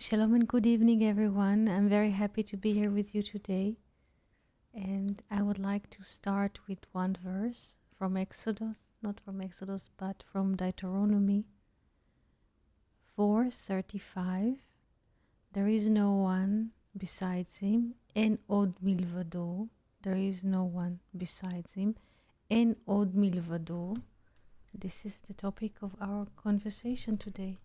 Shalom and good evening, everyone. I'm very happy to be here with you today. And I would like to start with one verse from Exodus, not from Exodus, but from Deuteronomy 4:35. There is no one besides him, en od milvado. There is no one besides him, en od milvado. This is the topic of our conversation today.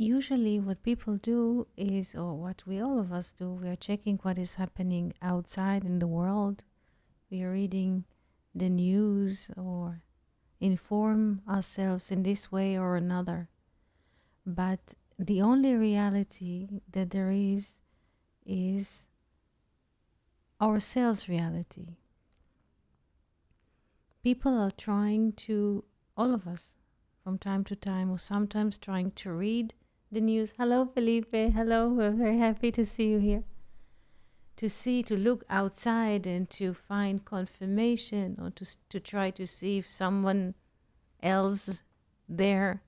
Usually what people do is, or what we all of us do, we are checking what is happening outside in the world. We are reading the news or inform ourselves in this way or another. But the only reality that there is ourselves reality. People are trying to, all of us, from time to time, or sometimes trying to read the news. Hello, Felipe. Hello. We're very happy to see you here. To look outside and to find confirmation, or to try to see if someone else there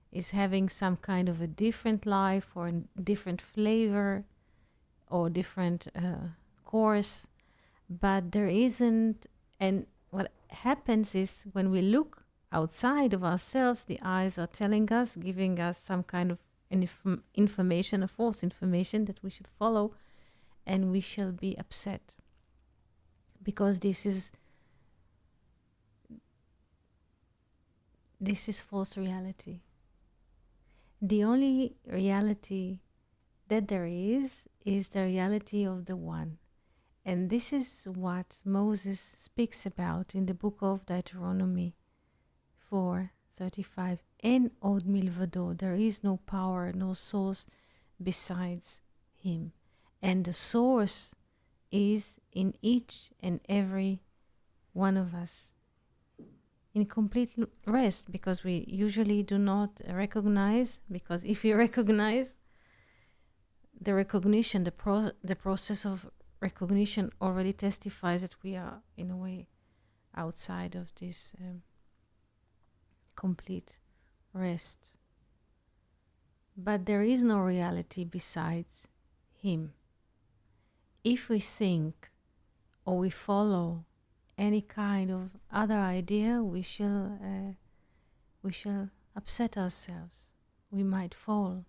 is having some kind of a different life or a different flavor or different course. But there isn't. And what happens is when we look outside of ourselves, the eyes are telling us, giving us some kind of information, a false information that we should follow, and we shall be upset because this is false reality. The only reality that there is the reality of the One. And this is what Moses speaks about in the book of Deuteronomy 4:35. En od milvado, there is no power, no source besides him. And the source is in each and every one of us, in complete rest, because we usually do not recognize, because if you recognize, the recognition, the process of recognition already testifies that we are, in a way, outside of this complete rest. But there is no reality besides him. If we think or we follow any kind of other idea, we shall upset ourselves. We might fall,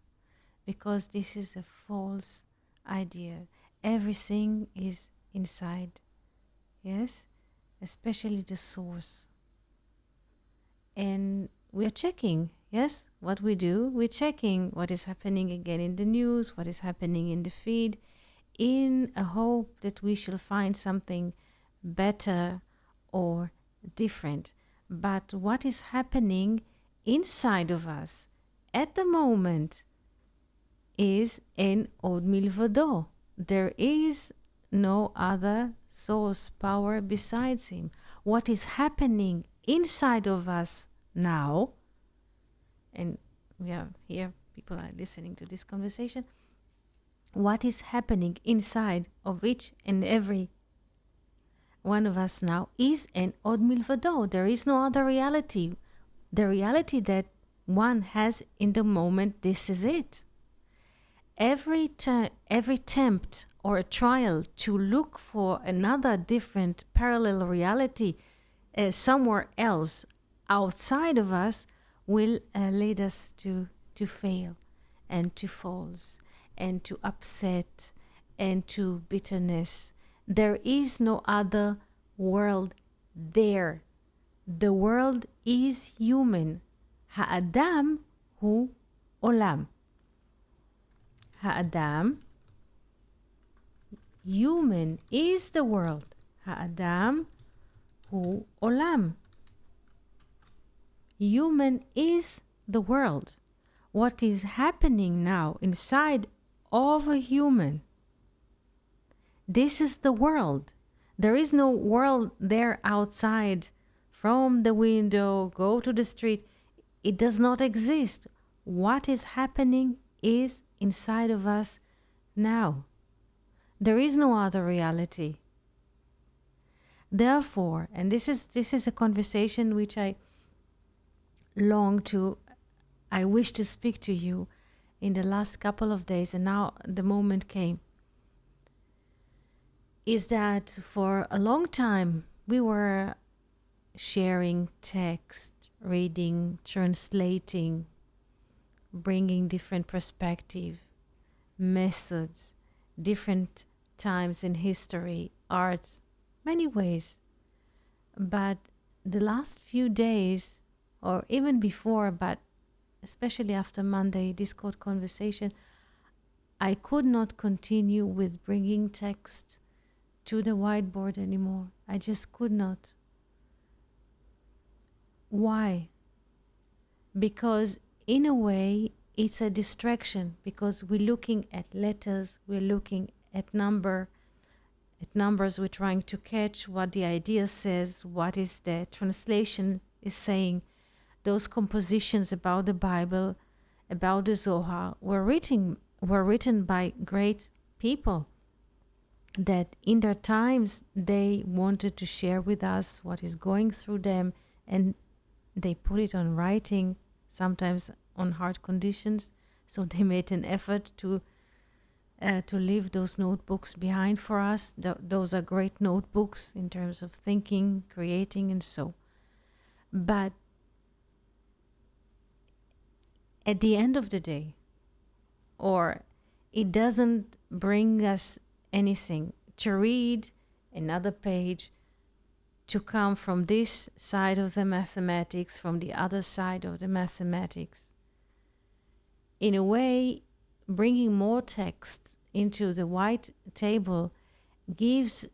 because this is a false idea. Everything is inside, yes, especially the source. And we are checking, yes, what we do. We're checking what is happening again in the news, what is happening in the feed, in a hope that we shall find something better or different. But what is happening inside of us at the moment is en od milvado. There is no other source, power besides him. What is happening inside of us now, and we are here, people are listening to this conversation, what is happening inside of each and every one of us now is en od milvado. There is no other reality. The reality that one has in the moment, this is it. Every attempt or a trial to look for another different parallel reality somewhere else outside of us will lead us to fail and to falls and to upset and to bitterness. There is no other world there. The world is human. Ha'adam hu olam. Ha'adam, human, is the world. Ha'adam hu olam. Human is the world. What is happening now inside of a human, this is the world. There is no world there outside. From the window, go to the street. It does not exist. What is happening is inside of us now. There is no other reality. Therefore, and this is a conversation which I wish to speak to you in the last couple of days, and now the moment came, is that for a long time we were sharing text, reading, translating, bringing different perspective, methods, different times in history, arts, many ways. But the last few days, or even before, but especially after Monday, Discord conversation, I could not continue with bringing text to the whiteboard anymore. I just could not. Why? Because in a way, it's a distraction, because we're looking at letters, we're looking at numbers, we're trying to catch what the idea says, what is the translation is saying. Those compositions about the Bible, about the Zohar, were written by great people that in their times they wanted to share with us what is going through them, and they put it on writing, sometimes on hard conditions. So they made an effort to leave those notebooks behind for us. Those are great notebooks in terms of thinking, creating, and so. But at the end of the day, or it doesn't bring us anything to read another page, to come from this side of the mathematics, from the other side of the mathematics. In a way, bringing more text into the white table gives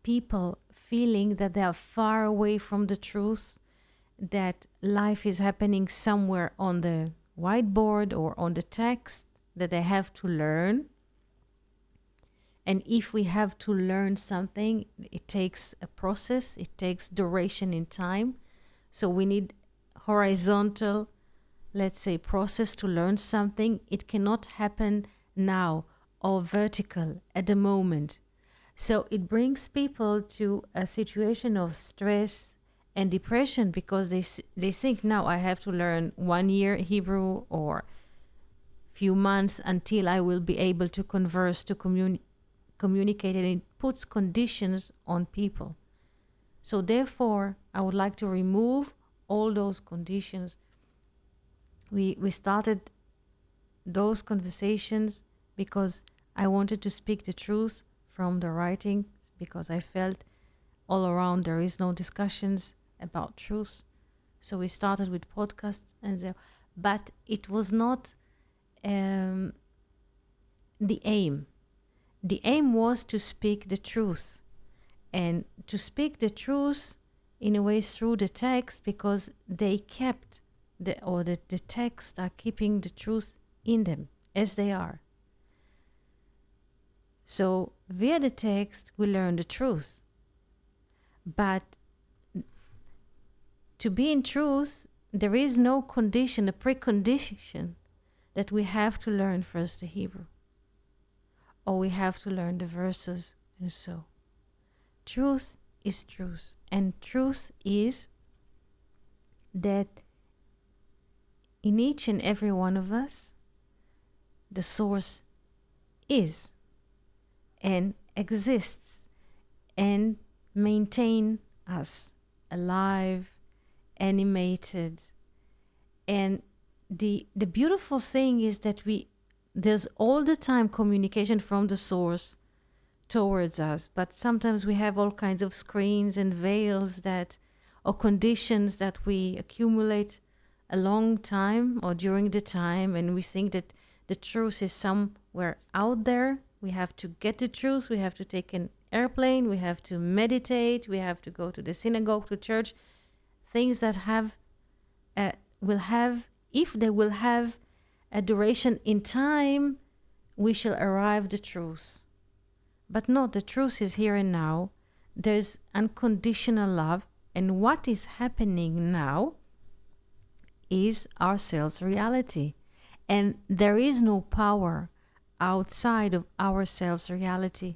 people feeling that they are far away from the truth, that life is happening somewhere on the whiteboard or on the text that they have to learn. And if we have to learn something, it takes a process, it takes duration in time. So we need horizontal, let's say, process to learn something. It cannot happen now, or vertical at the moment. So it brings people to a situation of stress and depression, because they think, now I have to learn 1 year Hebrew or few months until I will be able to converse, to communicate, and it puts conditions on people. So therefore, I would like to remove all those conditions. We started those conversations because I wanted to speak the truth from the writing, because I felt all around there is no discussions about truth. So we started with podcasts, but it was not the aim. The aim was to speak the truth, and to speak the truth in a way through the text, because they kept the text are keeping the truth in them as they are. So via the text we learn the truth, but to be in truth there is no condition, a precondition, that we have to learn first the Hebrew, or we have to learn the verses, and so. Truth is truth, and truth is that in each and every one of us, the source is and exists and maintain us alive, animated. And the beautiful thing is that there's all the time communication from the source towards us, but sometimes we have all kinds of screens and veils or conditions that we accumulate a long time or during the time, and we think that the truth is somewhere out there. We have to get the truth, we have to take an airplane, we have to meditate, we have to go to the synagogue, to church, things that if they will have a duration in time, we shall arrive the truth. But no, the truth is here and now. There's unconditional love, and what is happening now is ourselves reality. And there is no power outside of ourselves reality.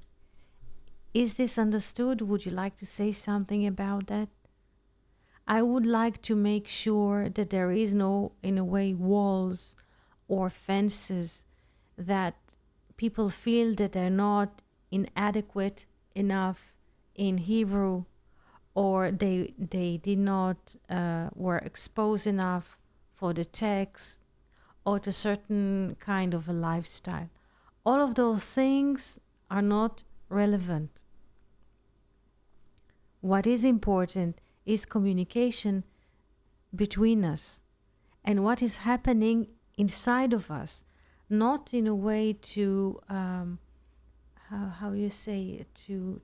Is this understood? Would you like to say something about that? I would like to make sure that there is no, in a way, walls or fences that people feel that they're not inadequate enough in Hebrew, or they did not were exposed enough for the text or to certain kind of a lifestyle. All of those things are not relevant. What is important is communication between us and what is happening inside of us, not in a way to how you say it,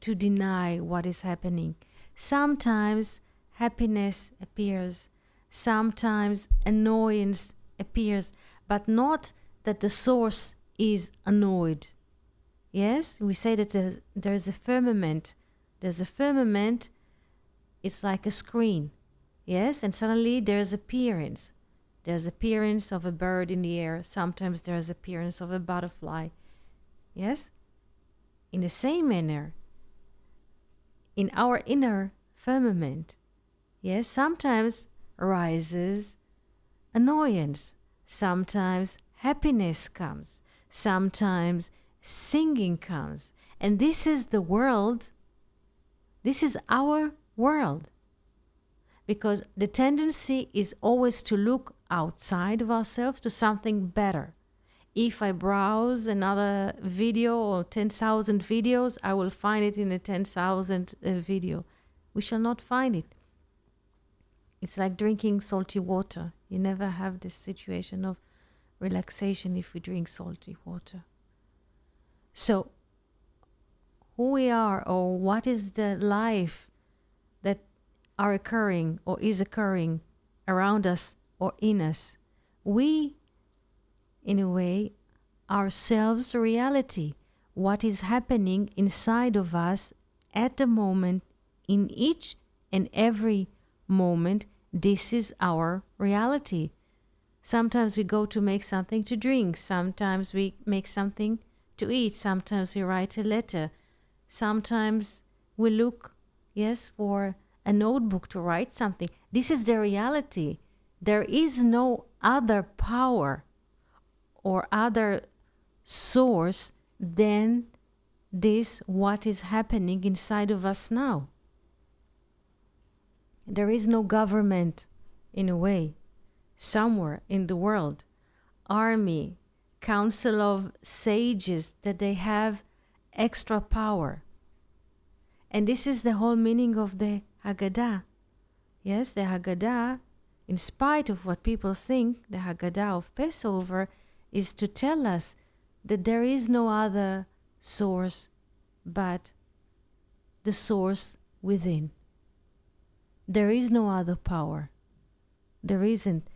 to deny what is happening. Sometimes happiness appears, sometimes annoyance appears, but not that the source is annoyed. Yes, we say that there's a firmament. There's a firmament, it's like a screen. Yes, and suddenly there's appearance. There's appearance of a bird in the air. Sometimes there's appearance of a butterfly. Yes? In the same manner, in our inner firmament, yes, sometimes arises annoyance. Sometimes happiness comes. Sometimes singing comes. And this is the world. This is our world. Because the tendency is always to look outside of ourselves to something better. If I browse another video or 10,000 videos, I will find it in a 10,000 video. We shall not find it. It's like drinking salty water. You never have this situation of relaxation if we drink salty water. So, who we are, or what is the life that are occurring or is occurring around us or in us, we, in a way, ourselves reality. What is happening inside of us at the moment, in each and every moment, this is our reality. Sometimes we go to make something to drink. Sometimes we make something to eat. Sometimes we write a letter. Sometimes we look, yes, for a notebook to write something. This is the reality. There is no other power or other source than this, what is happening inside of us now. There is no government, in a way, somewhere in the world, army, council of sages, that they have extra power. And this is the whole meaning of the Haggadah. Yes, the Haggadah, in spite of what people think, the Haggadah of Passover is to tell us that there is no other source but the source within. There is no other power. There isn't,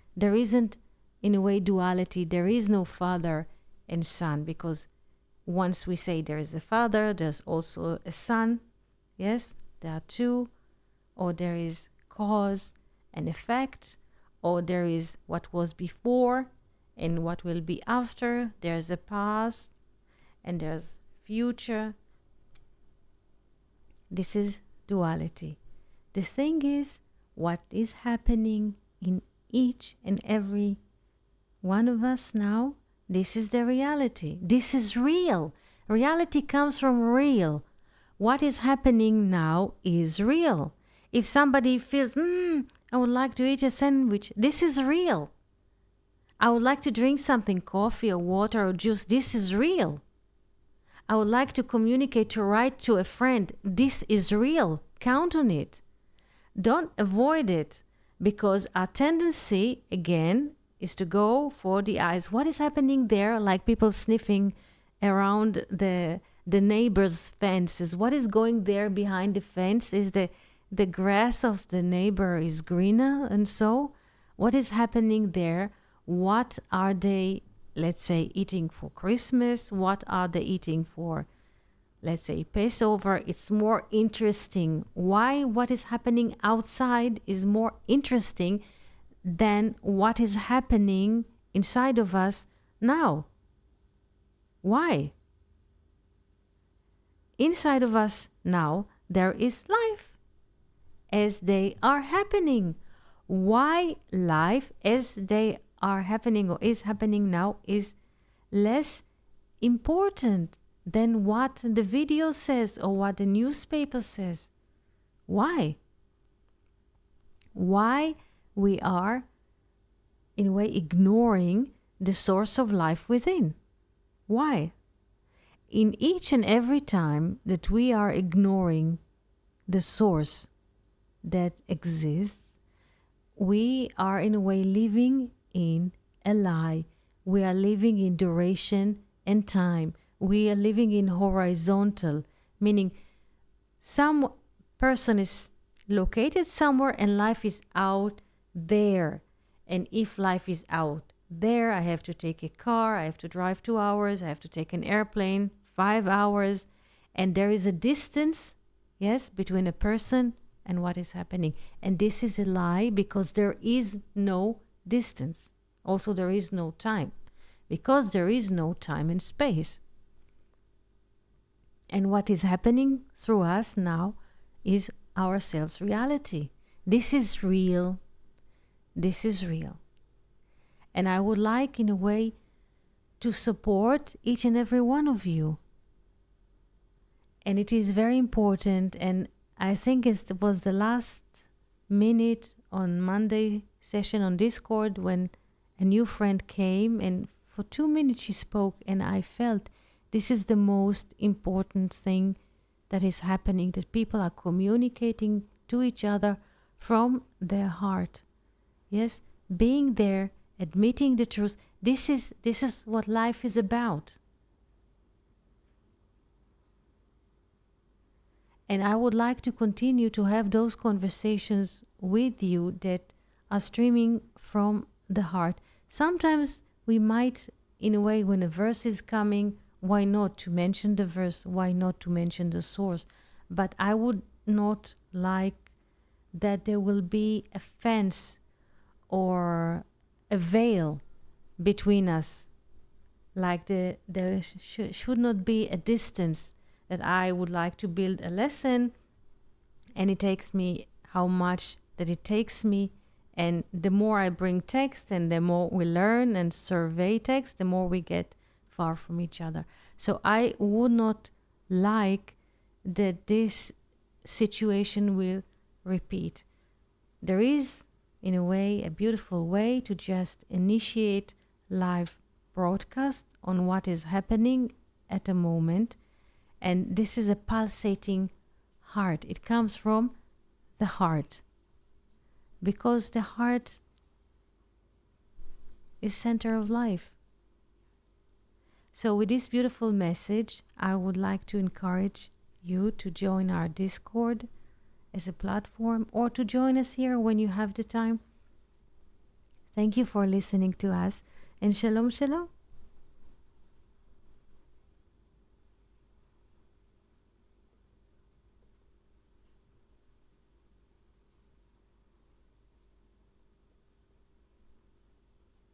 in a way, duality. There is no father and son, because once we say there is a father, there's also a son. Yes, there are two. Or there is cause and effect, or there is what was before and what will be after. There's a past and there's future. This is duality. The thing is, what is happening in each and every one of us now, this is the reality. This is real. Reality comes from real. What is happening now is real. If somebody feels, I would like to eat a sandwich, this is real. I would like to drink something, coffee or water or juice, this is real. I would like to communicate, to write to a friend, this is real. Count on it. Don't avoid it, because our tendency, again, is to go for the eyes. What is happening there? Like people sniffing around the neighbor's fences. What is going there behind the fence? Is the grass of the neighbor is greener, and so what is happening there? What are they, let's say, eating for Christmas? What are they eating for, let's say, Passover? It's more interesting. Why what is happening outside is more interesting than what is happening inside of us now? Why? Inside of us now there is life as they are happening. Why life as they are happening or is happening now is less important than what the video says or what the newspaper says? Why? Why we are, in a way, ignoring the source of life within? Why? In each and every time that we are ignoring the source that exists, we are in a way living in a lie. We are living in duration and time. We are living in horizontal, meaning some person is located somewhere and life is out there. And if life is out there, I have to take a car, I have to drive 2 hours, I have to take an airplane 5 hours, and there is a distance, yes, between a person and what is happening. And this is a lie, because there is no distance. Also, there is no time, because there is no time and space. And what is happening through us now is our self-reality. This is real. This is real. And I would like, in a way, to support each and every one of you. And it is very important, and I think it was the last minute on Monday session on Discord when a new friend came, and for 2 minutes she spoke, and I felt this is the most important thing that is happening, that people are communicating to each other from their heart. Yes, being there, admitting the truth. This is what life is about. And I would like to continue to have those conversations with you that are streaming from the heart. Sometimes we might, in a way, when a verse is coming, why not to mention the verse? Why not to mention the source? But I would not like that there will be a fence or a veil between us. Like there should not be a distance that I would like to build a lesson, and it takes me how much that it takes me. And the more I bring text and the more we learn and survey text, the more we get far from each other. So I would not like that this situation will repeat. There is, in a way, a beautiful way to just initiate live broadcast on what is happening at a moment. And this is a pulsating heart. It comes from the heart, because the heart is center of life. So with this beautiful message, I would like to encourage you to join our Discord as a platform, or to join us here when you have the time. Thank you for listening to us, and shalom, shalom.